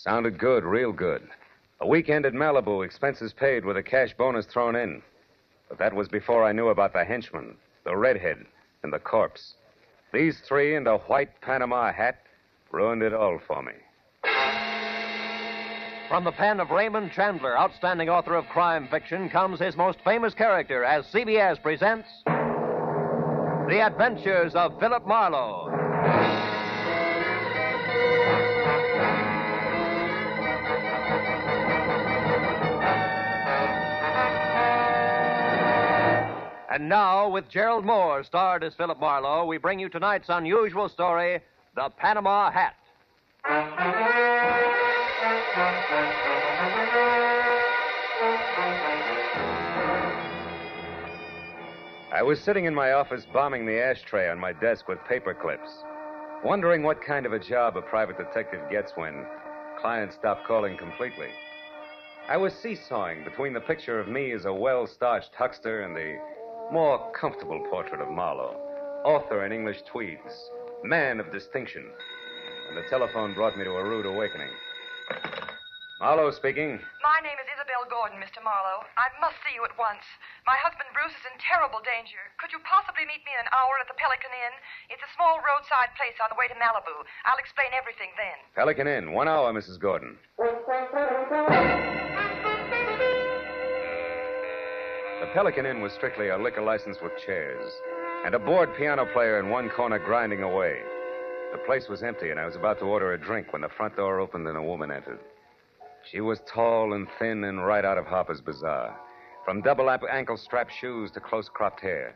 Sounded good, real good. A weekend at Malibu, expenses paid with a cash bonus thrown in. But that was before I knew about the henchman, the redhead, and the corpse. These three and a white Panama hat ruined it all for me. From the pen of Raymond Chandler, outstanding author of crime fiction, comes his most famous character as CBS presents The Adventures of Philip Marlowe. And now, with Gerald Moore starred as Philip Marlowe, we bring you tonight's unusual story, The Panama Hat. I was sitting in my office bombing the ashtray on my desk with paper clips, wondering what kind of a job a private detective gets when clients stop calling completely. I was seesawing between the picture of me as a well-starched huckster and the more comfortable portrait of Marlowe, author in English tweeds, man of distinction. And the telephone brought me to a rude awakening. Marlowe speaking. My name is Isabel Gordon, Mr. Marlowe. I must see you at once. My husband Bruce is in terrible danger. Could you possibly meet me in an hour at the Pelican Inn? It's a small roadside place on the way to Malibu. I'll explain everything then. Pelican Inn, 1 hour, Mrs. Gordon. The Pelican Inn was strictly a liquor license with chairs, and a bored piano player in one corner grinding away. The place was empty, and I was about to order a drink when the front door opened and a woman entered. She was tall and thin and right out of Harper's Bazaar, from double ankle-strap shoes to close-cropped hair.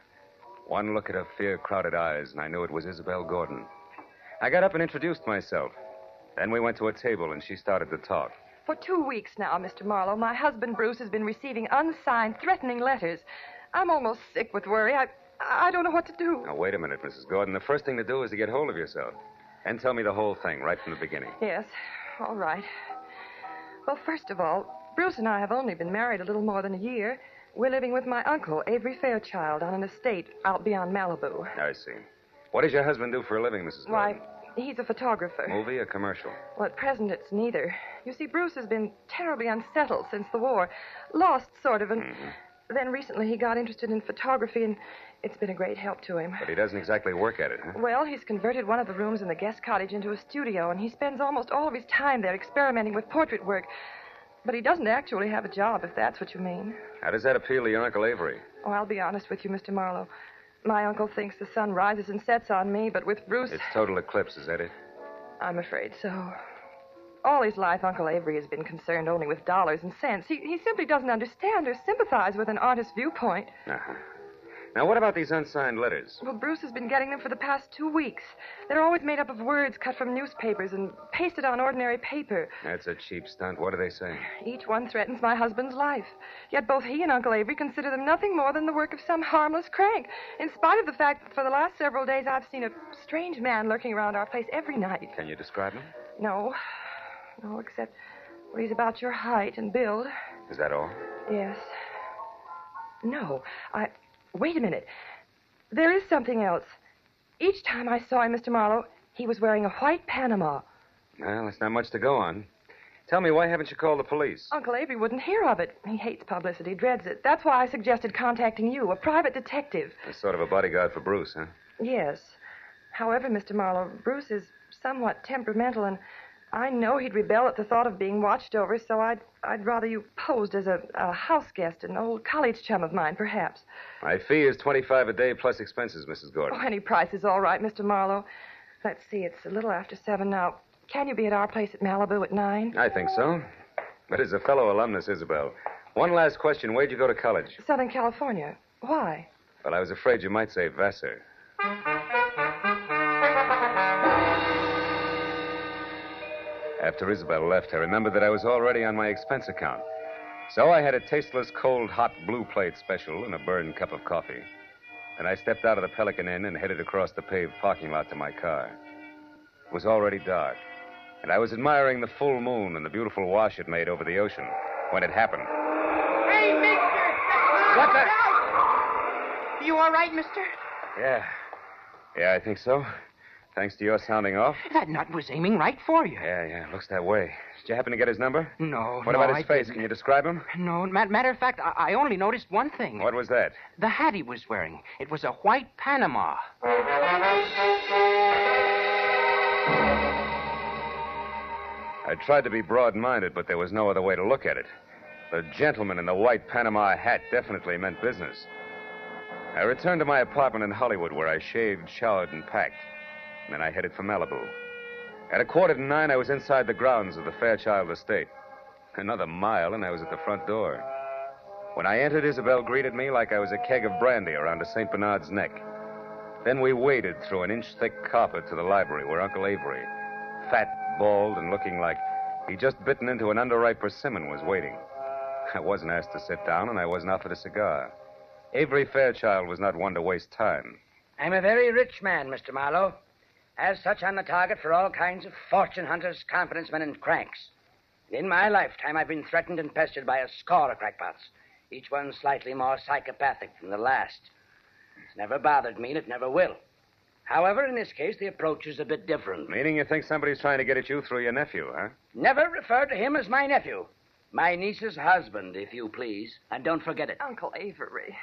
One look at her fear-crowded eyes, and I knew it was Isabel Gordon. I got up and introduced myself. Then we went to a table, and she started to talk. For 2 weeks now, Mr. Marlowe, my husband Bruce has been receiving unsigned, threatening letters. I'm almost sick with worry. I don't know what to do. Now, wait a minute, Mrs. Gordon. The first thing to do is to get hold of yourself and tell me the whole thing right from the beginning. Yes, all right. Well, first of all, Bruce and I have only been married a little more than a year. We're living with my uncle, Avery Fairchild, on an estate out beyond Malibu. I see. What does your husband do for a living, Mrs. Gordon? Why, he's a photographer. Movie or commercial? Well, at present, it's neither. You see, Bruce has been terribly unsettled since the war. Lost, sort of, and then recently he got interested in photography, and it's been a great help to him. But he doesn't exactly work at it, huh? Well, he's converted one of the rooms in the guest cottage into a studio, and he spends almost all of his time there experimenting with portrait work. But he doesn't actually have a job, if that's what you mean. How does that appeal to your Uncle Avery? Oh, I'll be honest with you, Mr. Marlowe. My uncle thinks the sun rises and sets on me, but with Bruce... It's total eclipse, is that it? I'm afraid so. All his life, Uncle Avery has been concerned only with dollars and cents. He simply doesn't understand or sympathize with an artist's viewpoint. Uh-huh. Now, what about these unsigned letters? Well, Bruce has been getting them for the past 2 weeks. They're always made up of words cut from newspapers and pasted on ordinary paper. That's a cheap stunt. What do they say? Each one threatens my husband's life. Yet both he and Uncle Avery consider them nothing more than the work of some harmless crank, in spite of the fact that for the last several days I've seen a strange man lurking around our place every night. Can you describe him? No, except well, he's about your height and build. Is that all? Yes. No, Wait a minute. There is something else. Each time I saw him, Mr. Marlowe, he was wearing a white Panama. Well, that's not much to go on. Tell me, why haven't you called the police? Uncle Avery wouldn't hear of it. He hates publicity, dreads it. That's why I suggested contacting you, a private detective. A sort of a bodyguard for Bruce, huh? Yes. However, Mr. Marlowe, Bruce is somewhat temperamental, and I know he'd rebel at the thought of being watched over, so I'd rather you posed as a house guest, an old college chum of mine, perhaps. My fee is $25 a day plus expenses, Mrs. Gordon. Oh, any price is all right, Mr. Marlowe. Let's see, it's a little after 7 now. Can you be at our place at Malibu at 9? I think so. But as a fellow alumnus, Isabel, one last question. Where'd you go to college? Southern California. Why? Well, I was afraid you might say Vassar. After Isabel left, I remembered that I was already on my expense account. So I had a tasteless, cold, hot blue plate special and a burned cup of coffee. Then I stepped out of the Pelican Inn and headed across the paved parking lot to my car. It was already dark, and I was admiring the full moon and the beautiful wash it made over the ocean when it happened. Hey, mister! What the... You all right, mister? Yeah, I think so. Thanks to your sounding off? That nut was aiming right for you. Yeah, looks that way. Did you happen to get his number? No, What no, about his I face? didn't. Can you describe him? No, matter of fact, I only noticed one thing. What was that? The hat he was wearing. It was a white Panama. I tried to be broad-minded, but there was no other way to look at it. The gentleman in the white Panama hat definitely meant business. I returned to my apartment in Hollywood, where I shaved, showered, and packed. And then I headed for Malibu. At 8:45, I was inside the grounds of the Fairchild estate. Another mile, and I was at the front door. When I entered, Isabel greeted me like I was a keg of brandy around a St. Bernard's neck. Then we waded through an inch-thick carpet to the library where Uncle Avery, fat, bald, and looking like he'd just bitten into an underripe persimmon, was waiting. I wasn't asked to sit down, and I wasn't offered a cigar. Avery Fairchild was not one to waste time. I'm a very rich man, Mr. Marlowe. As such, I'm the target for all kinds of fortune hunters, confidence men, and cranks. In my lifetime, I've been threatened and pestered by a score of crackpots, each one slightly more psychopathic than the last. It's never bothered me, and it never will. However, in this case, the approach is a bit different. Meaning you think somebody's trying to get at you through your nephew, huh? Never refer to him as my nephew. My niece's husband, if you please. And don't forget it. Uncle Avery.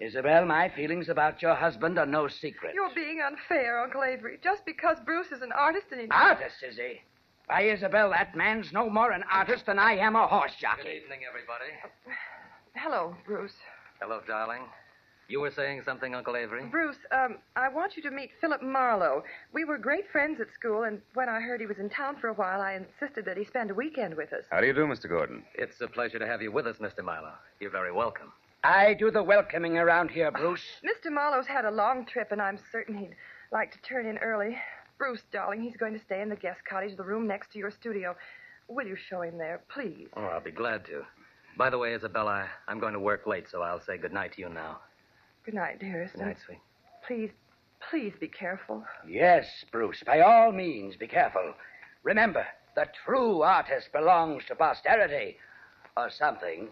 Isabel, my feelings about your husband are no secret. You're being unfair, Uncle Avery. Just because Bruce is an artist and he... Artist, is he? Why, Isabel, that man's no more an artist than I am a horse jockey. Good evening, everybody. Hello, Bruce. Hello, darling. You were saying something, Uncle Avery? Bruce, I want you to meet Philip Marlowe. We were great friends at school, and when I heard he was in town for a while, I insisted that he spend a weekend with us. How do you do, Mr. Gordon? It's a pleasure to have you with us, Mr. Marlowe. You're very welcome. I do the welcoming around here, Bruce. Mr. Marlowe's had a long trip, and I'm certain he'd like to turn in early. Bruce, darling, he's going to stay in the guest cottage, the room next to your studio. Will you show him there, please? Oh, I'll be glad to. By the way, Isabella, I'm going to work late, so I'll say good night to you now. Good night, dearest. Good night, sweet. Please be careful. Yes, Bruce, by all means, be careful. Remember, the true artist belongs to posterity. Or something.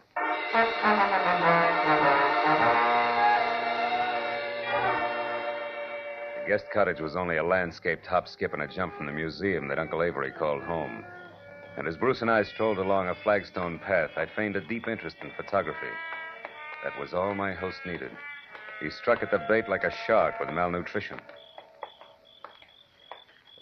The guest cottage was only a landscaped hop, skip, and a jump from the museum that Uncle Avery called home. And as Bruce and I strolled along a flagstone path, I feigned a deep interest in photography. That was all my host needed. He struck at the bait like a shark with malnutrition.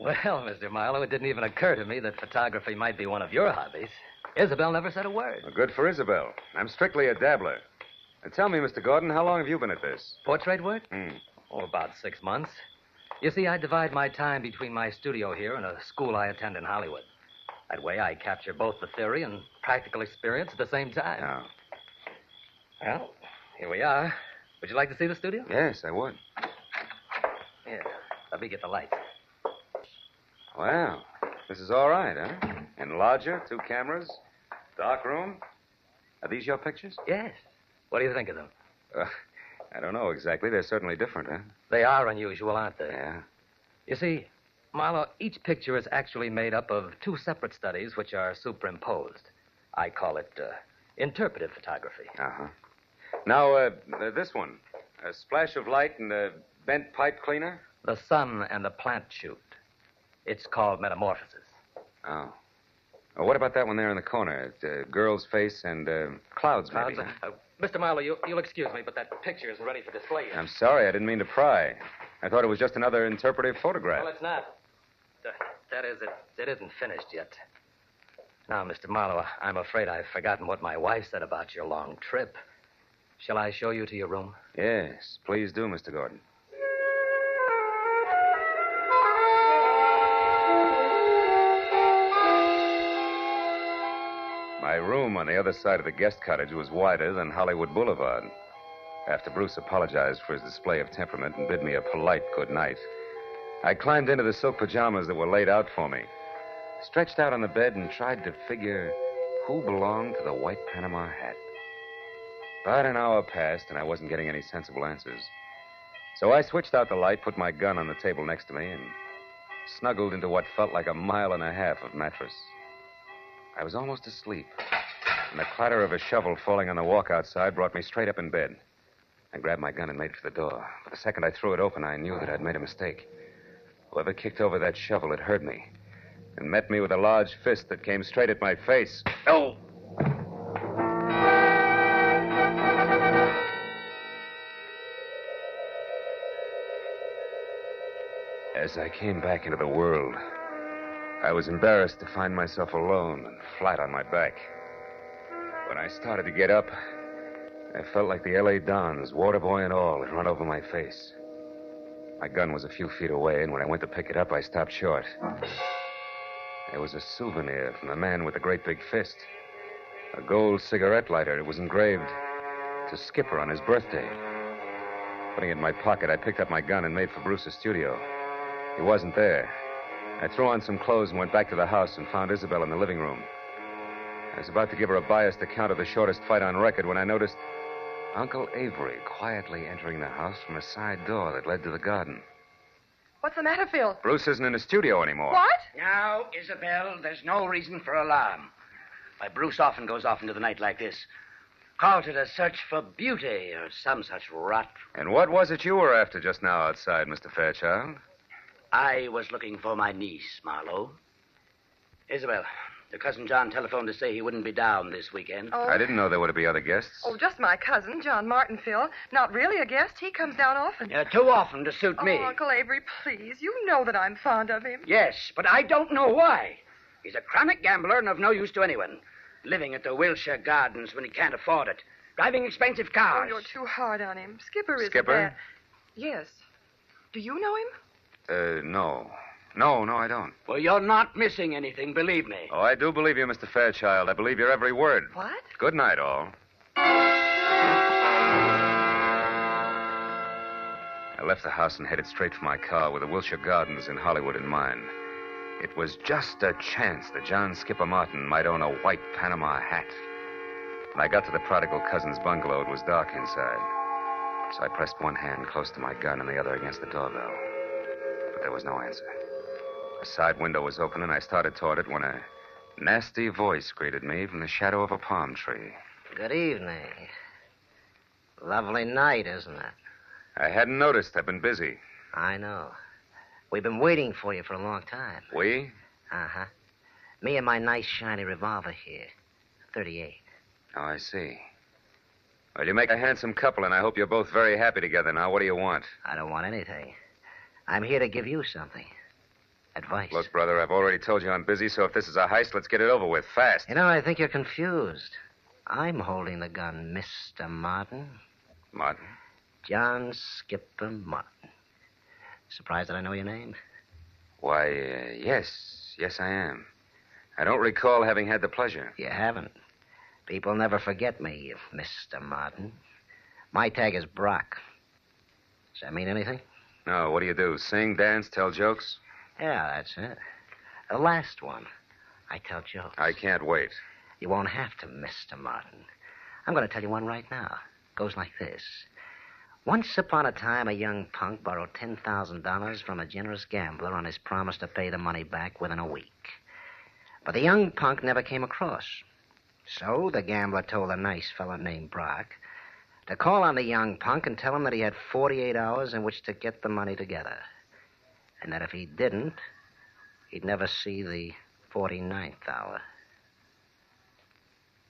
Well, Mr. Marlowe, it didn't even occur to me that photography might be one of your hobbies. Isabel never said a word. Well, good for Isabel. I'm strictly a dabbler. Now, tell me, Mr. Gordon, how long have you been at this? Portrait work? Oh, about 6 months. You see, I divide my time between my studio here and a school I attend in Hollywood. That way I capture both the theory and practical experience at the same time. Oh. Well, here we are. Would you like to see the studio? Yes, I would. Here, let me get the lights. Wow. This is all right, huh? Enlarger, 2 cameras, dark room. Are these your pictures? Yes. What do you think of them? I don't know exactly. They're certainly different, huh? They are unusual, aren't they? Yeah. You see, Marlowe, each picture is actually made up of 2 separate studies which are superimposed. I call it interpretive photography. Uh-huh. Now, this one. A splash of light and a bent pipe cleaner? The sun and the plant shoot. It's called metamorphosis. Oh. Well, what about that one there in the corner? It's a girl's face and clouds, maybe. Clouds? Mr. Marlowe, you'll excuse me, but that picture isn't ready for display yet. I'm sorry. I didn't mean to pry. I thought it was just another interpretive photograph. Well, it's not. That is, it isn't finished yet. Now, Mr. Marlowe, I'm afraid I've forgotten what my wife said about your long trip. Shall I show you to your room? Yes, please do, Mr. Gordon. My room on the other side of the guest cottage was wider than Hollywood Boulevard. After Bruce apologized for his display of temperament and bid me a polite good night, I climbed into the silk pajamas that were laid out for me, stretched out on the bed, and tried to figure who belonged to the white Panama hat. But an hour passed, and I wasn't getting any sensible answers. So I switched out the light, put my gun on the table next to me, and snuggled into what felt like 1.5 miles of mattress. I was almost asleep, and the clatter of a shovel falling on the walk outside brought me straight up in bed. I grabbed my gun and made for the door. But the second I threw it open, I knew that I'd made a mistake. Whoever kicked over that shovel had heard me and met me with a large fist that came straight at my face. Oh! As I came back into the world, I was embarrassed to find myself alone and flat on my back. When I started to get up, I felt like the L.A. Dons, water boy and all, had run over my face. My gun was a few feet away, and when I went to pick it up, I stopped short. There was a souvenir from the man with the great big fist. A gold cigarette lighter. It was engraved to Skipper on his birthday. Putting it in my pocket, I picked up my gun and made for Bruce's studio. He wasn't there. I threw on some clothes and went back to the house and found Isabel in the living room. I was about to give her a biased account of the shortest fight on record when I noticed Uncle Avery quietly entering the house from a side door that led to the garden. What's the matter, Phil? Bruce isn't in the studio anymore. What? Now, Isabel, there's no reason for alarm. Why, Bruce often goes off into the night like this. Calls it a search for beauty or some such rot. And what was it you were after just now outside, Mr. Fairchild? I was looking for my niece, Marlowe. Isabel, your cousin John telephoned to say he wouldn't be down this weekend. Oh. I didn't know there were to be other guests. Oh, just my cousin, John Martin, Phil. Not really a guest. He comes down often. Yeah, too often to suit me. Oh, Uncle Avery, please. You know that I'm fond of him. Yes, but I don't know why. He's a chronic gambler and of no use to anyone. Living at the Wilshire Gardens when he can't afford it. Driving expensive Oh, cars. you're too hard on him. Skipper isn't Skipper? bad. Yes. Do you know him? No. No, I don't. Well, you're not missing anything, believe me. Oh, I do believe you, Mr. Fairchild. I believe your every word. What? Good night, all. I left the house and headed straight for my car with the Wilshire Gardens in Hollywood in mind. It was just a chance that John Skipper Martin might own a white Panama hat. When I got to the prodigal cousin's bungalow, it was dark inside. So I pressed one hand close to my gun and the other against the doorbell. But there was no answer. A side window was open, and I started toward it when a nasty voice greeted me from the shadow of a palm tree. Good evening. Lovely night, isn't it? I hadn't noticed. I've been busy. I know. We've been waiting for you for a long time. We? Uh-huh. Me and my nice shiny revolver here. 38. Oh, I see. Well, you make a handsome couple, and I hope you're both very happy together now. What do you want? I don't want anything. I'm here to give you something. Advice. Look, brother, I've already told you I'm busy, so if this is a heist, let's get it over with, fast. You know, I think you're confused. I'm holding the gun, Mr. Martin. Martin? John Skipper Martin. Surprised that I know your name? Why, yes. Yes, I am. I don't recall having had the pleasure. You haven't. People never forget me, Mr. Martin. My tag is Brock. Does that mean anything? No, what do? Sing, dance, tell jokes? Yeah, that's it. The last one. I tell jokes. I can't wait. You won't have to, Mr. Martin. I'm going to tell you one right now. It goes like this. Once upon a time, a young punk borrowed $10,000 from a generous gambler on his promise to pay the money back within a week. But the young punk never came across. So the gambler told a nice fellow named Brock to call on the young punk and tell him that he had 48 hours in which to get the money together. And that if he didn't, he'd never see the 49th hour.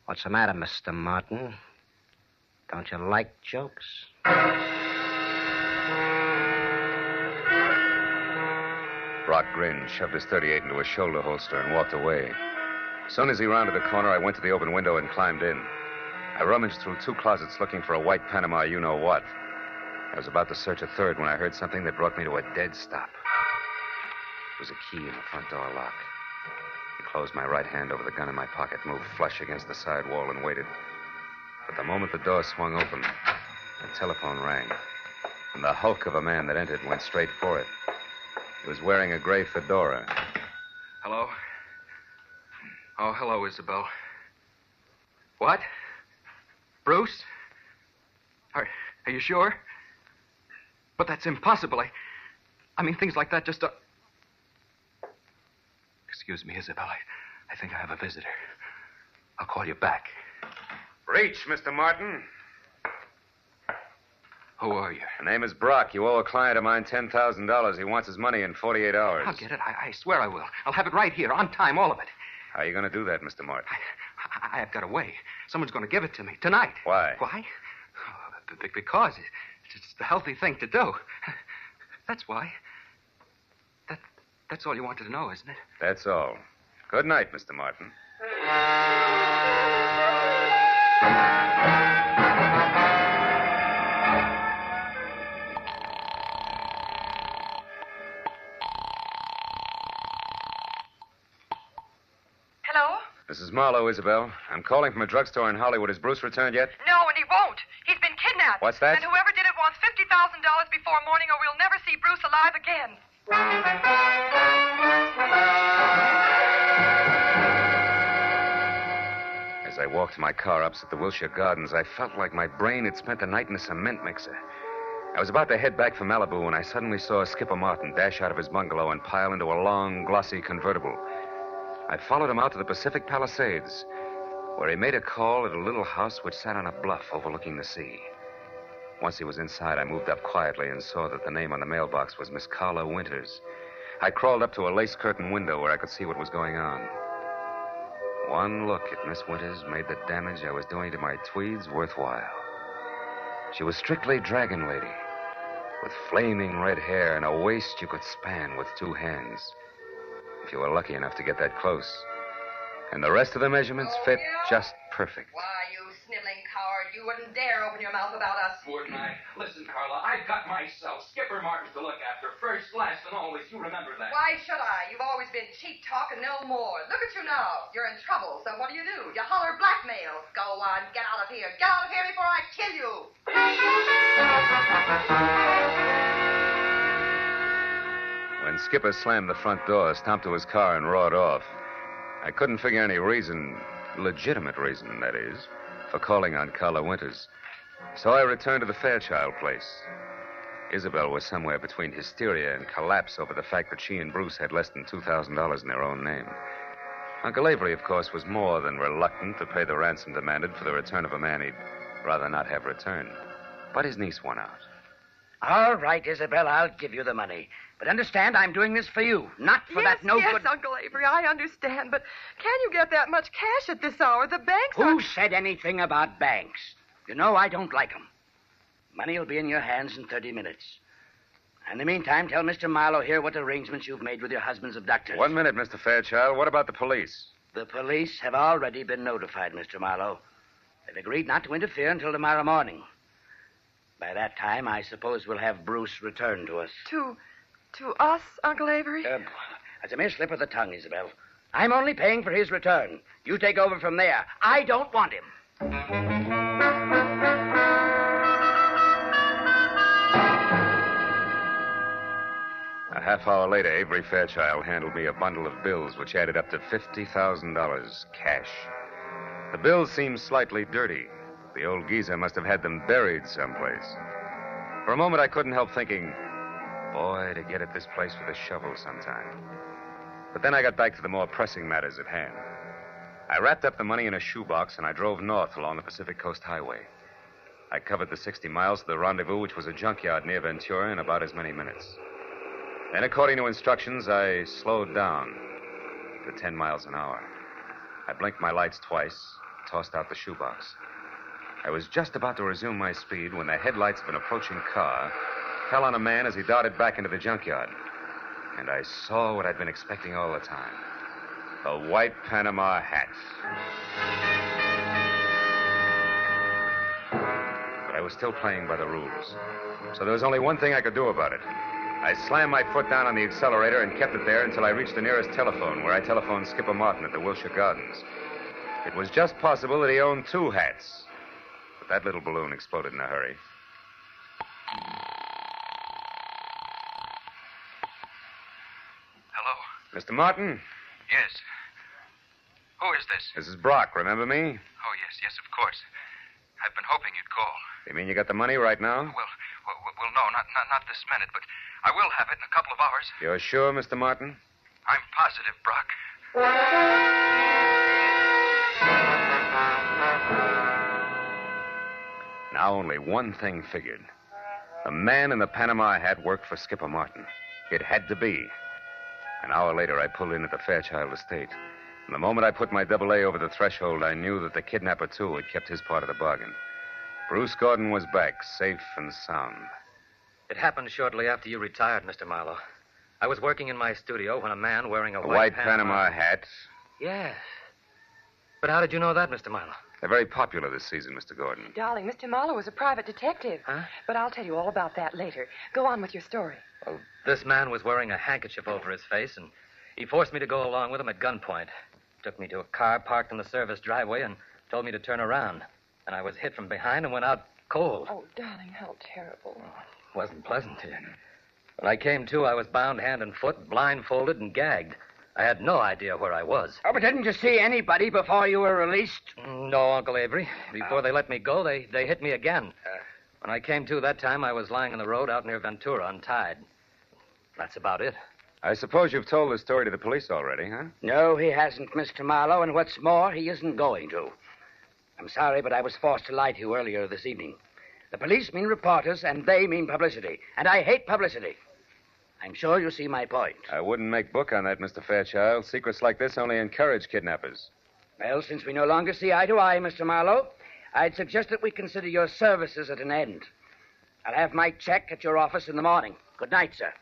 What's the matter, Mr. Martin? Don't you like jokes? Brock grinned, shoved his .38 into a shoulder holster, and walked away. As soon as he rounded the corner, I went to the open window and climbed in. I rummaged through 2 closets looking for a white Panama you-know-what. I was about to search a third when I heard something that brought me to a dead stop. It was a key in the front door lock. I closed my right hand over the gun in my pocket, moved flush against the side wall, and waited. But the moment the door swung open, the telephone rang. And the hulk of a man that entered went straight for it. He was wearing a gray fedora. Hello? Oh, hello, Isabel. What? Bruce? Are you sure? But that's impossible. I mean, things like that just don't... Excuse me, Isabel. I think I have a visitor. I'll call you back. Reach, Mr. Martin. Who are you? The name is Brock. You owe a client of mine $10,000. He wants his money in 48 hours. I'll get it. I swear I will. I'll have it right here, on time, all of it. How are you going to do that, Mr. Martin? I've got a way. Someone's going to give it to me tonight. Why? Why? Because it's the healthy thing to do. That's why. That's all you wanted to know, isn't it? That's all. Good night, Mr. Martin. Hello? Mrs. Marlowe, Isabel. I'm calling from a drugstore in Hollywood. Has Bruce returned yet? No, and he won't. He's been kidnapped. What's that? And whoever did it wants $50,000 before morning, or we'll never see Bruce alive again. As I walked to my car opposite the Wilshire Gardens, I felt like my brain had spent the night in a cement mixer. I was about to head back for Malibu when I suddenly saw Skipper Martin dash out of his bungalow and pile into a long, glossy convertible. I followed him out to the Pacific Palisades, where he made a call at a little house which sat on a bluff overlooking the sea. Once he was inside, I moved up quietly and saw that the name on the mailbox was Miss Carla Winters. I crawled up to a lace curtain window where I could see what was going on. One look at Miss Winters made the damage I was doing to my tweeds worthwhile. She was strictly Dragon Lady, with flaming red hair and a waist you could span with two hands, if you were lucky enough to get that close. And the rest of the measurements fit just perfect. Why, you sniveling coward, you wouldn't dare open your mouth about us. Wouldn't I? Listen, Carla, I've got myself Skipper Martin to look after. First, last, and always. You remember that. Why should I? You've always been cheap talk and no more. Look at you now. You're in trouble, so what do? You holler blackmail. Go on, get out of here. Get out of here before I kill you. When Skipper slammed the front door, stomped to his car, and roared off, I couldn't figure any reason, legitimate reason, that is, for calling on Carla Winters. So I returned to the Fairchild place. Isabel was somewhere between hysteria and collapse over the fact that she and Bruce had less than $2,000 in their own name. Uncle Avery, of course, was more than reluctant to pay the ransom demanded for the return of a man he'd rather not have returned. But his niece won out. All right, Isabel, I'll give you the money. But understand, I'm doing this for you, not for that no yes, good... Uncle Avery, I understand. But can you get that much cash at this hour? The banks are... Who said anything about banks? You know I don't like them. Money will be in your hands in 30 minutes. In the meantime, tell Mr. Marlowe here what arrangements you've made with your husband's abductors. 1 minute, Mr. Fairchild. What about the police? The police have already been notified, Mr. Marlowe. They've agreed not to interfere until tomorrow morning. By that time, I suppose we'll have Bruce returned to us. To us, Uncle Avery? As a mere slip of the tongue, Isabel. I'm only paying for his return. You take over from there. I don't want him. A half hour later, Avery Fairchild handed me a bundle of bills which added up to $50,000 cash. The bills seemed slightly dirty. The old geezer must have had them buried someplace. For a moment, I couldn't help thinking, boy, to get at this place with a shovel sometime. But then I got back to the more pressing matters at hand. I wrapped up the money in a shoebox and I drove north along the Pacific Coast Highway. I covered the 60 miles to the rendezvous, which was a junkyard near Ventura, in about as many minutes. Then, according to instructions, I slowed down to 10 miles an hour. I blinked my lights twice, tossed out the shoebox. I was just about to resume my speed when the headlights of an approaching car fell on a man as he darted back into the junkyard. And I saw what I'd been expecting all the time. The white Panama hat. But I was still playing by the rules. So there was only one thing I could do about it. I slammed my foot down on the accelerator and kept it there until I reached the nearest telephone, where I telephoned Skipper Martin at the Wilshire Gardens. It was just possible that he owned two hats. But that little balloon exploded in a hurry. Hello? Mr. Martin? Yes. Who is this? This is Brock, remember me? Oh, yes, of course. I've been hoping you'd call. You mean you got the money right now? Well, no, not this minute, but I will have it in a couple of hours. You're sure, Mr. Martin? I'm positive, Brock. Now only one thing figured. The man in the Panama hat worked for Skipper Martin. It had to be. An hour later, I pulled in at the Fairchild estate. And the moment I put my AA over the threshold, I knew that the kidnapper, too, had kept his part of the bargain. Bruce Gordon was back, safe and sound. It happened shortly after you retired, Mr. Marlowe. I was working in my studio when a man wearing a white Panama hat. Yes. But how did you know that, Mr. Marlowe? They're very popular this season, Mr. Gordon. Darling, Mr. Marlowe was a private detective. Huh? But I'll tell you all about that later. Go on with your story. Well, this man was wearing a handkerchief over his face, and he forced me to go along with him at gunpoint. Took me to a car parked in the service driveway and told me to turn around. And I was hit from behind and went out cold. Oh, darling, how terrible. It wasn't pleasant. When I came to, I was bound hand and foot, blindfolded, and gagged. I had no idea where I was. Oh, but didn't you see anybody before you were released? No, Uncle Avery. Before they let me go, they hit me again. When I came to that time, I was lying on the road out near Ventura, untied. That's about it. I suppose you've told the story to the police already, huh? No, he hasn't, Mr. Marlowe, and what's more, he isn't going to. I'm sorry, but I was forced to lie to you earlier this evening. The police mean reporters, and they mean publicity. And I hate publicity. I'm sure you see my point. I wouldn't make book on that, Mr. Fairchild. Secrets like this only encourage kidnappers. Well, since we no longer see eye to eye, Mr. Marlowe, I'd suggest that we consider your services at an end. I'll have my check at your office in the morning. Good night, sir.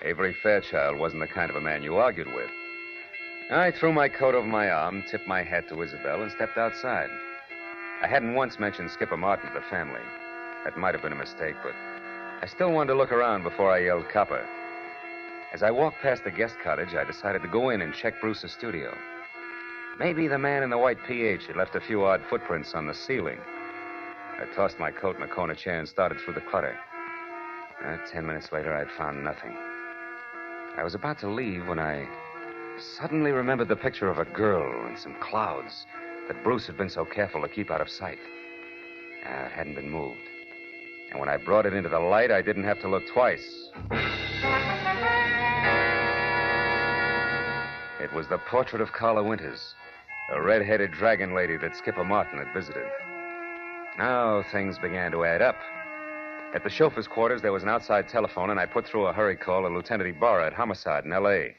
Avery Fairchild wasn't the kind of a man you argued with. I threw my coat over my arm, tipped my hat to Isabel, and stepped outside. I hadn't once mentioned Skipper Martin to the family. That might have been a mistake, but I still wanted to look around before I yelled copper. As I walked past the guest cottage, I decided to go in and check Bruce's studio. Maybe the man in the white PH had left a few odd footprints on the ceiling. I tossed my coat in a corner chair and started through the clutter. 10 minutes later, I'd found nothing. I was about to leave when I suddenly remembered the picture of a girl in some clouds that Bruce had been so careful to keep out of sight. It hadn't been moved. And when I brought it into the light, I didn't have to look twice. It was the portrait of Carla Winters, a red-headed dragon lady that Skipper Martin had visited. Now things began to add up. At the chauffeur's quarters, there was an outside telephone, and I put through a hurry call to Lieutenant Ibarra at Homicide in L.A.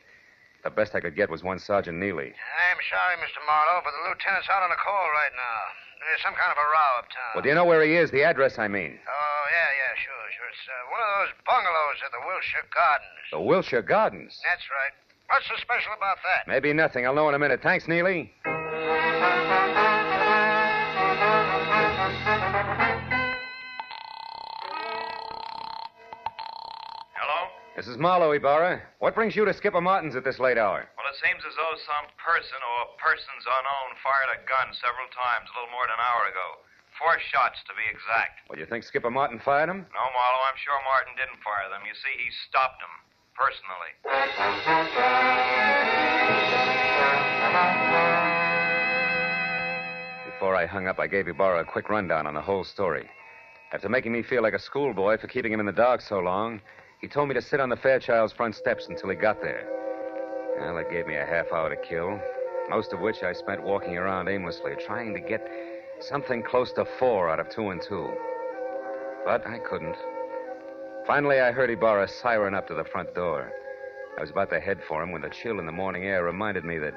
The best I could get was one Sergeant Neely. I'm sorry, Mr. Marlowe, but the lieutenant's out on a call right now. There's some kind of a row uptown. Well, do you know where he is? The address, I mean. Oh, yeah, sure. It's one of those bungalows at the Wilshire Gardens. The Wilshire Gardens? That's right. What's so special about that? Maybe nothing. I'll know in a minute. Thanks, Neely. This is Marlowe, Ibarra. What brings you to Skipper Martin's at this late hour? Well, it seems as though some person or persons unknown fired a gun several times a little more than an hour ago. 4 shots, to be exact. Well, you think Skipper Martin fired them? No, Marlowe, I'm sure Martin didn't fire them. You see, he stopped them, personally. Before I hung up, I gave Ibarra a quick rundown on the whole story. After making me feel like a schoolboy for keeping him in the dark so long, he told me to sit on the Fairchild's front steps until he got there. Well, that gave me a half hour to kill, most of which I spent walking around aimlessly, trying to get something close to 4 out of 2 and 2. But I couldn't. Finally, I heard Ibarra siren up to the front door. I was about to head for him when the chill in the morning air reminded me that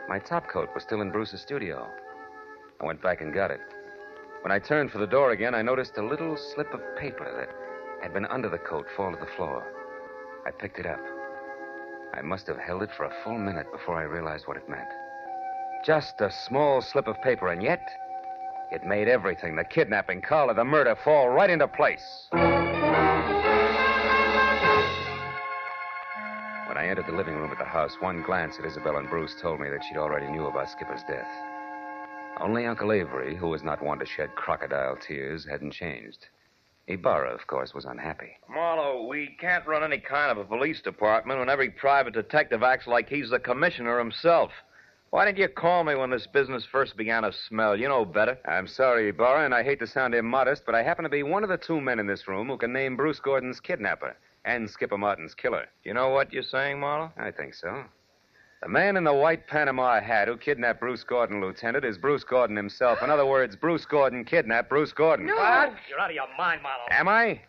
my topcoat was still in Bruce's studio. I went back and got it. When I turned for the door again, I noticed a little slip of paper that had been under the coat fall to the floor. I picked it up. I must have held it for a full minute before I realized what it meant. Just a small slip of paper, and yet it made everything, the kidnapping, Carla, the murder, fall right into place. When I entered the living room at the house, one glance at Isabel and Bruce told me that she'd already knew about Skipper's death. Only Uncle Avery, who was not one to shed crocodile tears, hadn't changed. Ibarra, of course, was unhappy. Marlowe, we can't run any kind of a police department when every private detective acts like he's the commissioner himself. Why didn't you call me when this business first began to smell? You know better. I'm sorry, Ibarra, and I hate to sound immodest, but I happen to be one of the 2 men in this room who can name Bruce Gordon's kidnapper and Skipper Martin's killer. You know what you're saying, Marlowe? I think so. The man in the white Panama hat who kidnapped Bruce Gordon, Lieutenant, is Bruce Gordon himself. In other words, Bruce Gordon kidnapped Bruce Gordon. No. What? You're out of your mind, Marlowe. Am I?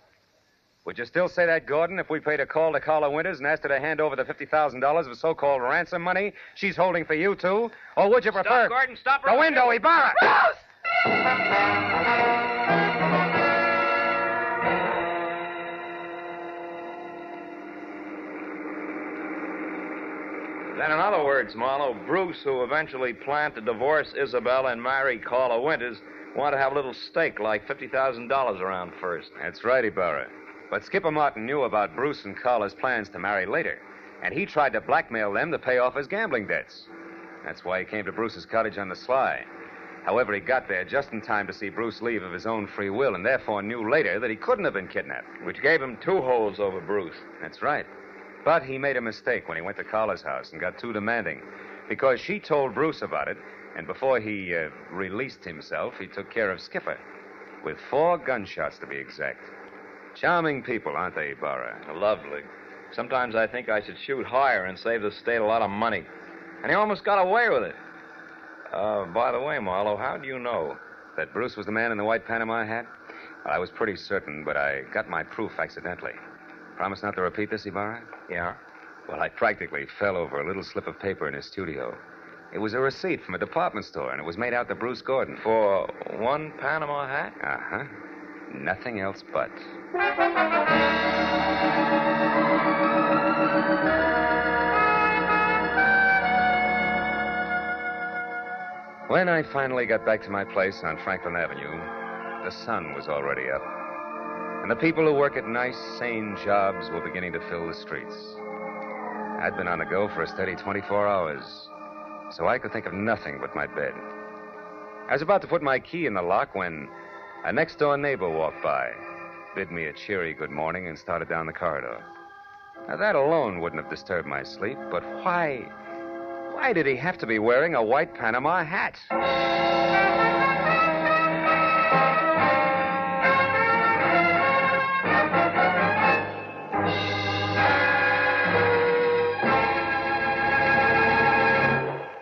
Would you still say that, Gordon, if we paid a call to Carla Winters and asked her to hand over the $50,000 of so-called ransom money she's holding for you two? Or would you prefer... Stop, Gordon, stop. The window, Ibarra! Then, in other words, Marlowe, Bruce, who eventually planned to divorce Isabel and marry Carla Winters, wanted to have a little stake, like $50,000 around first. That's right, Ibarra. But Skipper Martin knew about Bruce and Carla's plans to marry later, and he tried to blackmail them to pay off his gambling debts. That's why he came to Bruce's cottage on the sly. However, he got there just in time to see Bruce leave of his own free will, and therefore knew later that he couldn't have been kidnapped. Which gave him two holds over Bruce. That's right. But he made a mistake when he went to Carla's house and got too demanding, because she told Bruce about it, and before he released himself, he took care of Skipper, with 4 gunshots to be exact. Charming people, aren't they, Ibarra? Lovely. Sometimes I think I should shoot higher and save the state a lot of money. And he almost got away with it. By the way, Marlowe, how do you know? That Bruce was the man in the white Panama hat? Well, I was pretty certain, but I got my proof accidentally. Promise not to repeat this, Ibarra? Yeah? Well, I practically fell over a little slip of paper in his studio. It was a receipt from a department store, and it was made out to Bruce Gordon. For 1 Panama hat? Uh-huh. Nothing else but. When I finally got back to my place on Franklin Avenue, the sun was already up. And the people who work at nice, sane jobs were beginning to fill the streets. I'd been on the go for a steady 24 hours, so I could think of nothing but my bed. I was about to put my key in the lock when a next-door neighbor walked by, bid me a cheery good morning, and started down the corridor. Now, that alone wouldn't have disturbed my sleep, but why did he have to be wearing a white Panama hat?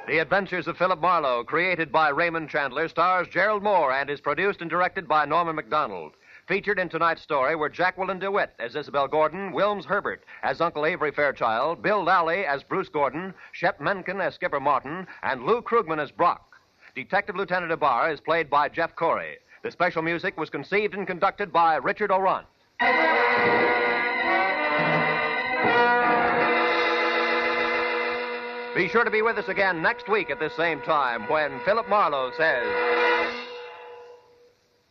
The Adventures of Philip Marlowe, created by Raymond Chandler, stars Gerald Moore and is produced and directed by Norman MacDonald. Featured in tonight's story were Jacqueline DeWitt as Isabel Gordon, Wilms Herbert as Uncle Avery Fairchild, Bill Lally as Bruce Gordon, Shep Menken as Skipper Martin, and Lou Krugman as Brock. Detective Lieutenant Ibarra is played by Jeff Corey. The special music was conceived and conducted by Richard O'Runt. Be sure to be with us again next week at this same time when Philip Marlowe says...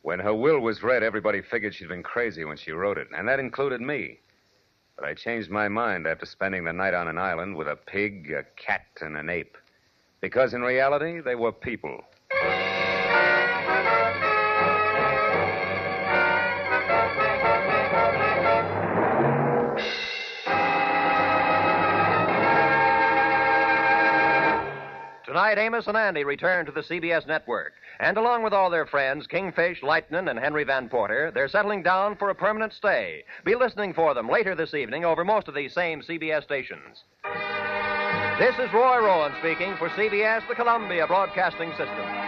When her will was read, everybody figured she'd been crazy when she wrote it, and that included me. But I changed my mind after spending the night on an island with a pig, a cat, and an ape. Because in reality, they were people. Tonight, Amos and Andy return to the CBS network. And along with all their friends, Kingfish, Lightnin, and Henry Van Porter, they're settling down for a permanent stay. Be listening for them later this evening over most of these same CBS stations. This is Roy Rowan speaking for CBS, the Columbia Broadcasting System.